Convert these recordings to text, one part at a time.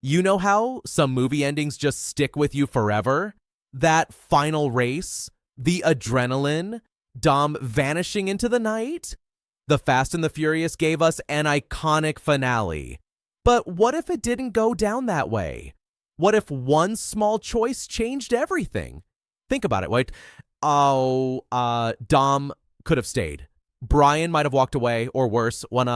You know how some movie endings just stick with you forever? That final race, the adrenaline, Dom vanishing into the night? The Fast and the Furious gave us an iconic finale. But what if it didn't go down that way? What if one small choice changed everything? Think about it, right? Dom could have stayed. Brian might have walked away, or worse, one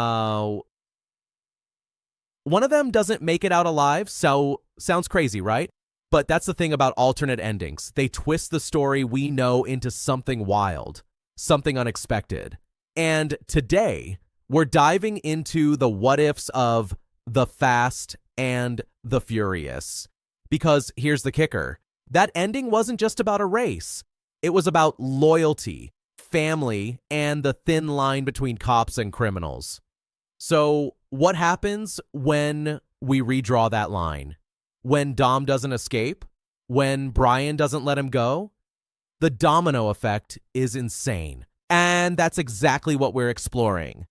of them doesn't make it out alive, so sounds crazy, right? But that's the thing about alternate endings. They twist the story we know into something wild, something unexpected. And today, we're diving into the what ifs of the Fast and the Furious. Because here's the kicker. That ending wasn't just about a race. It was about loyalty, family, and the thin line between cops and criminals. So what happens when we redraw that line? When Dom doesn't escape? When Brian doesn't let him go? The domino effect is insane. And that's exactly what we're exploring.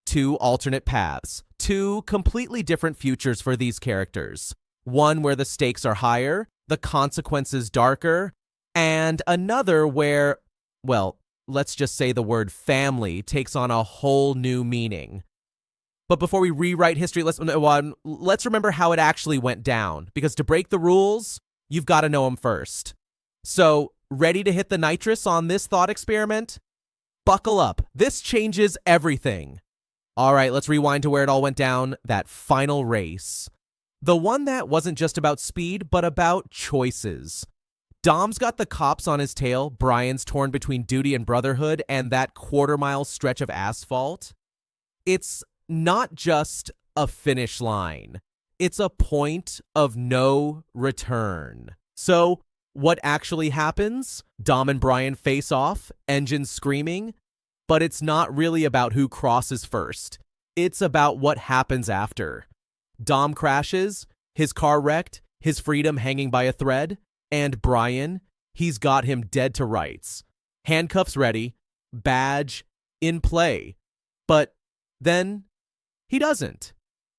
Two alternate paths, two completely different futures for these characters. One where the stakes are higher, the consequences darker, and another where, well, let's just say the word family takes on a whole new meaning. But before we rewrite history, let's remember how it actually went down. Because to break the rules, you've got to know them first. So, ready to hit the nitrous on this thought experiment? Buckle up. This changes everything. All right, let's rewind to where it all went down, that final race. The one that wasn't just about speed, but about choices. Dom's got the cops on his tail, Brian's torn between duty and brotherhood, and that quarter-mile stretch of asphalt. It's not just a finish line. It's a point of no return. So, what actually happens? Dom and Brian face off, engines screaming, but it's not really about who crosses first. It's about what happens after. Dom crashes, his car wrecked, his freedom hanging by a thread, and Brian, he's got him dead to rights. Handcuffs ready, badge in play. But then he doesn't.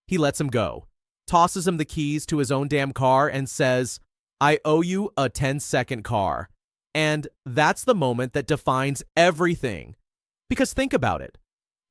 He lets him go, tosses him the keys to his own damn car, and says, I owe you a 10-second car. And that's the moment that defines everything. Because think about it.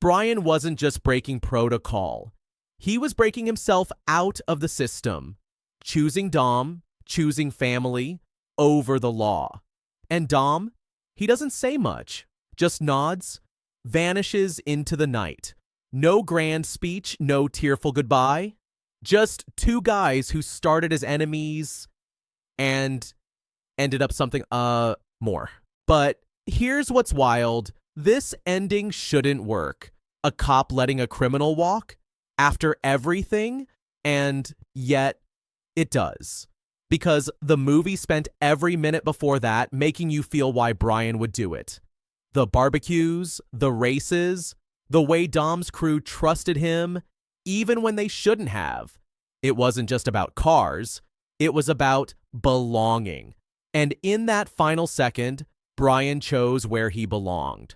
Brian wasn't just breaking protocol. He was breaking himself out of the system, choosing Dom, choosing family over the law. And Dom, he doesn't say much, just nods, vanishes into the night. No grand speech, no tearful goodbye. Just two guys who started as enemies and ended up something, more. But here's what's wild. This ending shouldn't work. A cop letting a criminal walk after everything, and yet it does. Because the movie spent every minute before that making you feel why Brian would do it. The barbecues, the races, the way Dom's crew trusted him, even when they shouldn't have. It wasn't just about cars. It was about belonging. And in that final second, Brian chose where he belonged.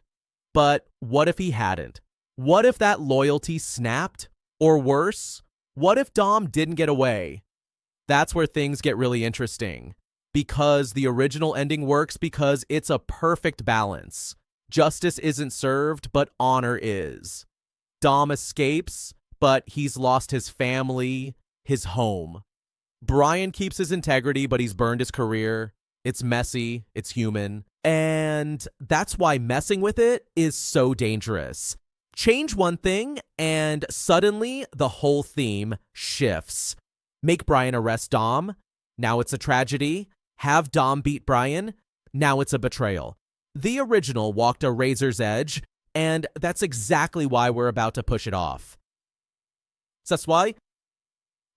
But what if he hadn't? What if that loyalty snapped? Or worse, what if Dom didn't get away? That's where things get really interesting. Because the original ending works because it's a perfect balance. Justice isn't served, but honor is. Dom escapes, but he's lost his family, his home. Brian keeps his integrity, but he's burned his career. It's messy, it's human, and that's why messing with it is so dangerous. Change one thing, and suddenly the whole theme shifts. Make Brian arrest Dom. Now it's a tragedy. Have Dom beat Brian. Now it's a betrayal. The original walked a razor's edge, and that's exactly why we're about to push it off. That's why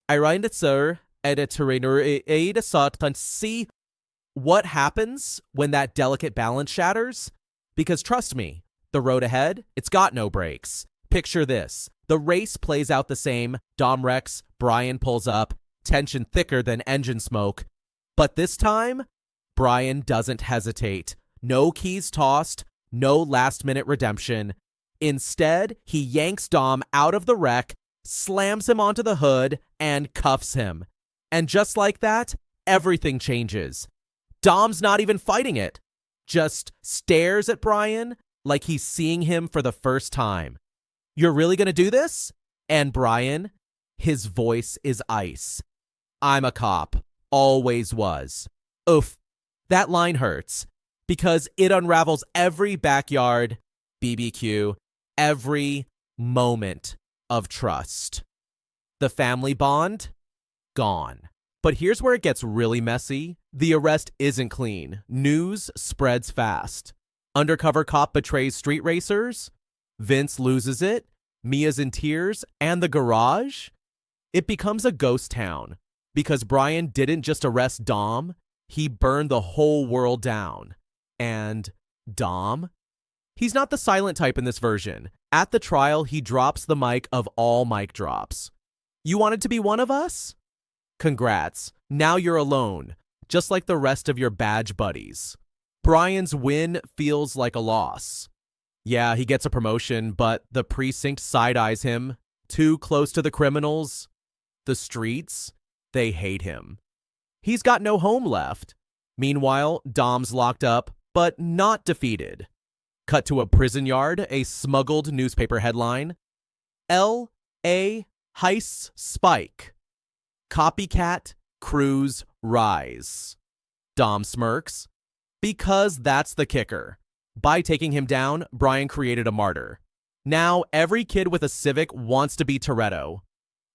I read it, sir, editor sought to see what happens when that delicate balance shatters. Because trust me, the road ahead, it's got no brakes. Picture this. The race plays out the same. Dom wrecks, Brian pulls up, tension thicker than engine smoke. But this time, Brian doesn't hesitate. No keys tossed, no last-minute redemption. Instead, he yanks Dom out of the wreck, slams him onto the hood, and cuffs him. And just like that, everything changes. Dom's not even fighting it, just stares at Brian like he's seeing him for the first time. "You're really gonna do this?" And Brian, his voice is ice. "I'm a cop. Always was." Oof. That line hurts because it unravels every backyard BBQ, every moment of trust. The family bond? Gone. But here's where it gets really messy. The arrest isn't clean. News spreads fast. Undercover cop betrays street racers. Vince loses it. Mia's in tears. And the garage? It becomes a ghost town because Brian didn't just arrest Dom, he burned the whole world down. And Dom? He's not the silent type in this version. At the trial, he drops the mic of all mic drops. "You wanted to be one of us? Congrats. Now you're alone, just like the rest of your badge buddies." Brian's win feels like a loss. Yeah, he gets a promotion, but the precinct side-eyes him. Too close to the criminals. The streets, they hate him. He's got no home left. Meanwhile, Dom's locked up, but not defeated. Cut to a prison yard, a smuggled newspaper headline. L.A. heists spike. Copycat crews rise. Dom smirks. Because that's the kicker. By taking him down, Brian created a martyr. Now every kid with a Civic wants to be Toretto.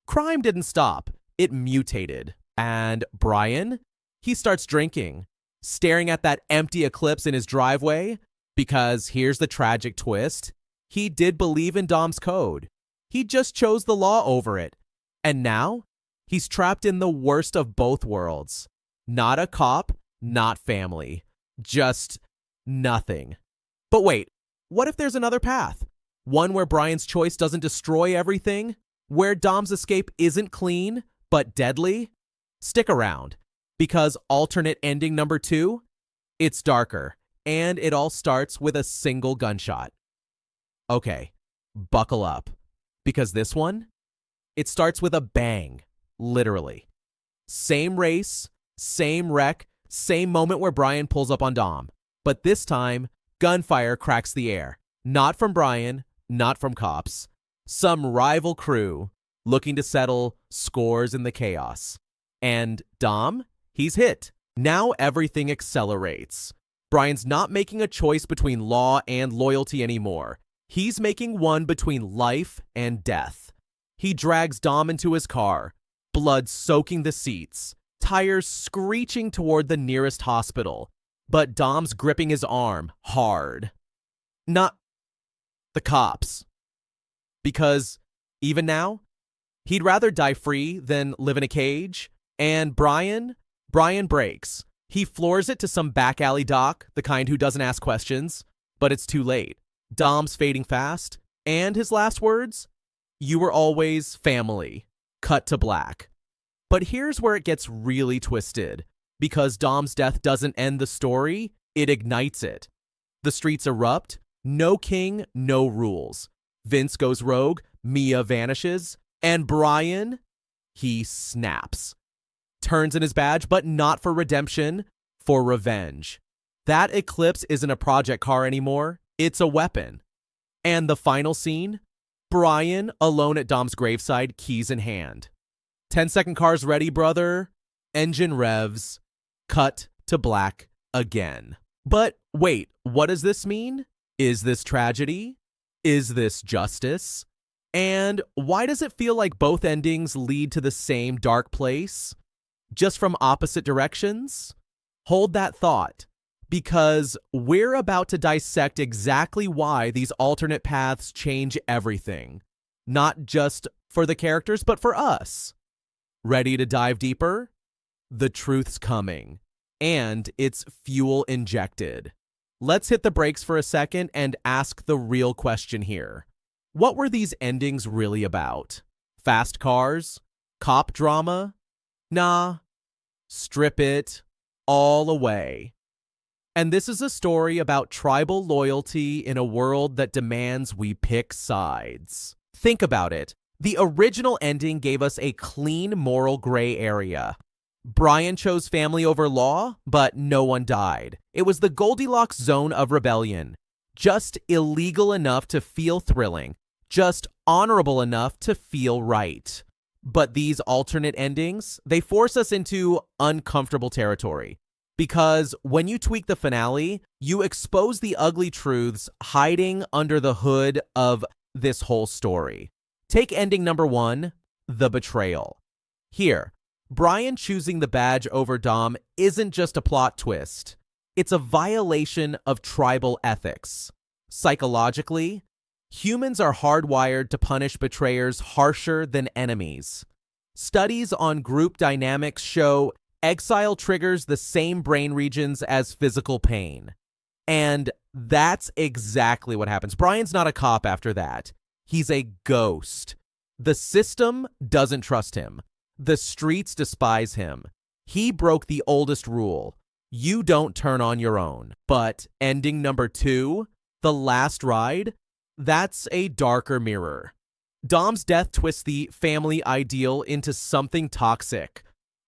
Crime didn't stop. It mutated. And Brian? He starts drinking, staring at that empty Eclipse in his driveway, because here's the tragic twist. He did believe in Dom's code. He just chose the law over it. And now, he's trapped in the worst of both worlds. Not a cop, not family. Just nothing. But wait, what if there's another path? One where Brian's choice doesn't destroy everything? Where Dom's escape isn't clean, but deadly? Stick around, because alternate ending number 2, it's darker, and it all starts with a single gunshot. Okay, buckle up, because this one, it starts with a bang, literally. Same race, same wreck, same moment where Brian pulls up on Dom. But this time, gunfire cracks the air. Not from Brian, not from cops. Some rival crew looking to settle scores in the chaos. And Dom, he's hit. Now everything accelerates. Brian's not making a choice between law and loyalty anymore. He's making one between life and death. He drags Dom into his car, blood soaking the seats, tires screeching toward the nearest hospital. But Dom's gripping his arm hard. Not the cops. Because even now, he'd rather die free than live in a cage. And Brian breaks. He floors it to some back alley doc, the kind who doesn't ask questions. But it's too late. Dom's fading fast. And his last words? "You were always family." Cut to black. But here's where it gets really twisted. Because Dom's death doesn't end the story, it ignites it. The streets erupt. No king, no rules. Vince goes rogue. Mia vanishes. And Brian, he snaps. Turns in his badge, but not for redemption, for revenge. That Eclipse isn't a project car anymore. It's a weapon. And the final scene? Brian, alone at Dom's graveside, keys in hand. 10-second cars ready, brother. Engine revs. Cut to black again. But wait, what does this mean? Is this tragedy? Is this justice? And why does it feel like both endings lead to the same dark place, just from opposite directions? Hold that thought, because we're about to dissect exactly why these alternate paths change everything. Not just for the characters, but for us. Ready to dive deeper? The truth's coming, and it's fuel injected. Let's hit the brakes for a second and ask the real question here. What were these endings really about? Fast cars? Cop drama? Nah. Strip it all away. And this is a story about tribal loyalty in a world that demands we pick sides. Think about it. The original ending gave us a clean moral gray area. Brian chose family over law, but no one died. It was the Goldilocks zone of rebellion. Just illegal enough to feel thrilling, just honorable enough to feel right. But these alternate endings, they force us into uncomfortable territory. Because when you tweak the finale, you expose the ugly truths hiding under the hood of this whole story. Take ending number 1, the betrayal. Here, Brian choosing the badge over Dom isn't just a plot twist. It's a violation of tribal ethics. Psychologically, humans are hardwired to punish betrayers harsher than enemies. Studies on group dynamics show exile triggers the same brain regions as physical pain. And that's exactly what happens. Brian's not a cop after that. He's a ghost. The system doesn't trust him. The streets despise him. He broke the oldest rule. You don't turn on your own. But ending number 2, the last ride, that's a darker mirror. Dom's death twists the family ideal into something toxic.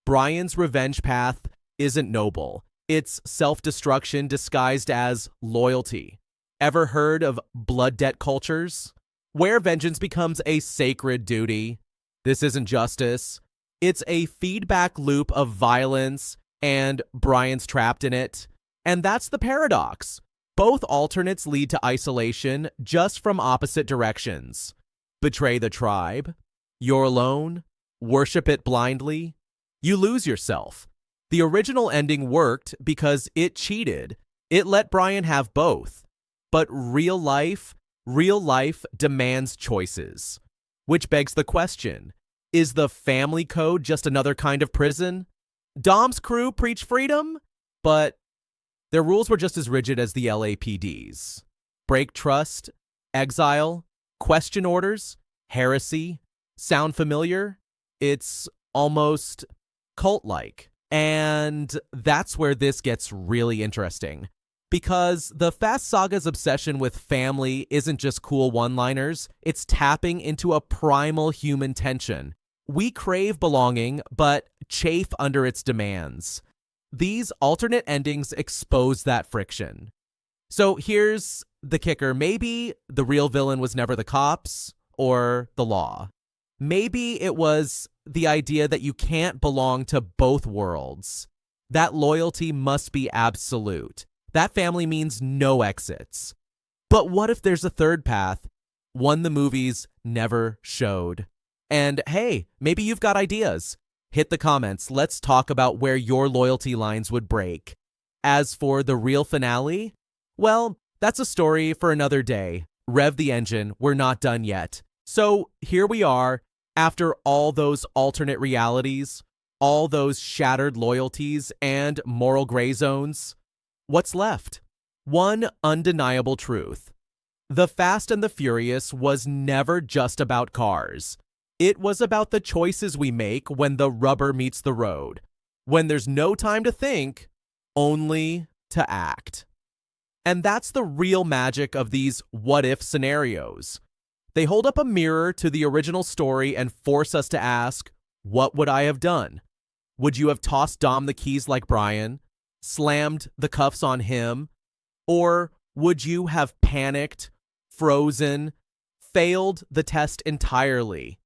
Brian's revenge path isn't noble. It's self-destruction disguised as loyalty. Ever heard of blood debt cultures? Where vengeance becomes a sacred duty. This isn't justice. It's a feedback loop of violence, and Brian's trapped in it. And that's the paradox. Both alternates lead to isolation, just from opposite directions. Betray the tribe. You're alone. Worship it blindly. You lose yourself. The original ending worked because it cheated. It let Brian have both. But real life demands choices. Which begs the question, is the family code just another kind of prison? Dom's crew preached freedom, but their rules were just as rigid as the LAPD's. Break trust, exile, question orders, heresy. Sound familiar? It's almost cult-like. And that's where this gets really interesting. Because the Fast Saga's obsession with family isn't just cool one-liners, it's tapping into a primal human tension. We crave belonging, but chafe under its demands. These alternate endings expose that friction. So here's the kicker. Maybe the real villain was never the cops or the law. Maybe it was the idea that you can't belong to both worlds. That loyalty must be absolute. That family means no exits. But what if there's a third path, one the movies never showed? And hey, maybe you've got ideas. Hit the comments. Let's talk about where your loyalty lines would break. As for the real finale, well, that's a story for another day. Rev the engine. We're not done yet. So here we are, after all those alternate realities, all those shattered loyalties and moral gray zones. What's left? One undeniable truth. The Fast and the Furious was never just about cars. It was about the choices we make when the rubber meets the road. When there's no time to think, only to act. And that's the real magic of these what-if scenarios. They hold up a mirror to the original story and force us to ask, what would I have done? Would you have tossed Dom the keys like Brian? Slammed the cuffs on him? Or would you have panicked, frozen, failed the test entirely?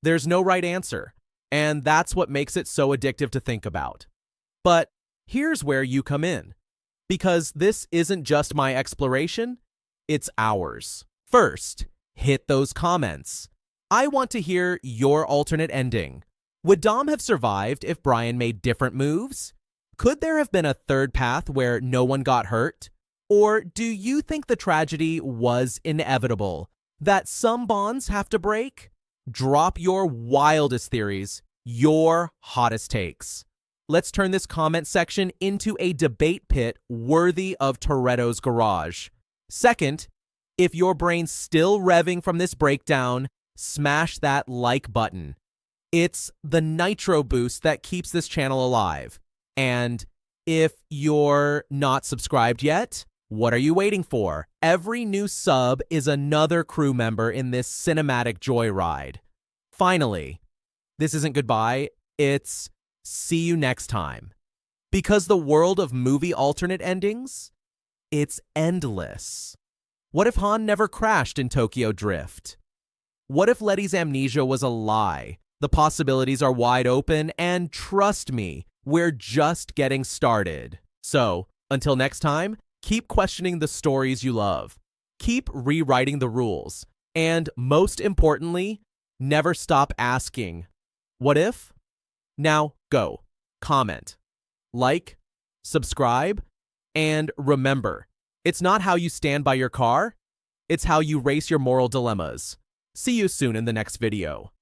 There's no right answer, and that's what makes it so addictive to think about. But here's where you come in, because this isn't just my exploration, it's ours. First, hit those comments. I want to hear your alternate ending. Would Dom have survived if Brian made different moves? Could there have been a third path where no one got hurt? Or do you think the tragedy was inevitable, that some bonds have to break? Drop your wildest theories, your hottest takes. Let's turn this comment section into a debate pit worthy of Toretto's garage. Second, if your brain's still revving from this breakdown, smash that like button. It's the nitro boost that keeps this channel alive. And if you're not subscribed yet, what are you waiting for? Every new sub is another crew member in this cinematic joyride. Finally, this isn't goodbye, it's See you next time. Because the world of movie alternate endings, it's endless. What if Han never crashed in Tokyo Drift? What if Letty's amnesia was a lie? The possibilities are wide open, and trust me, we're just getting started. So, until next time, keep questioning the stories you love. Keep rewriting the rules. And most importantly, never stop asking, what if? Now go, comment, like, subscribe, and remember, it's not how you stand by your car, it's how you race your moral dilemmas. See you soon in the next video.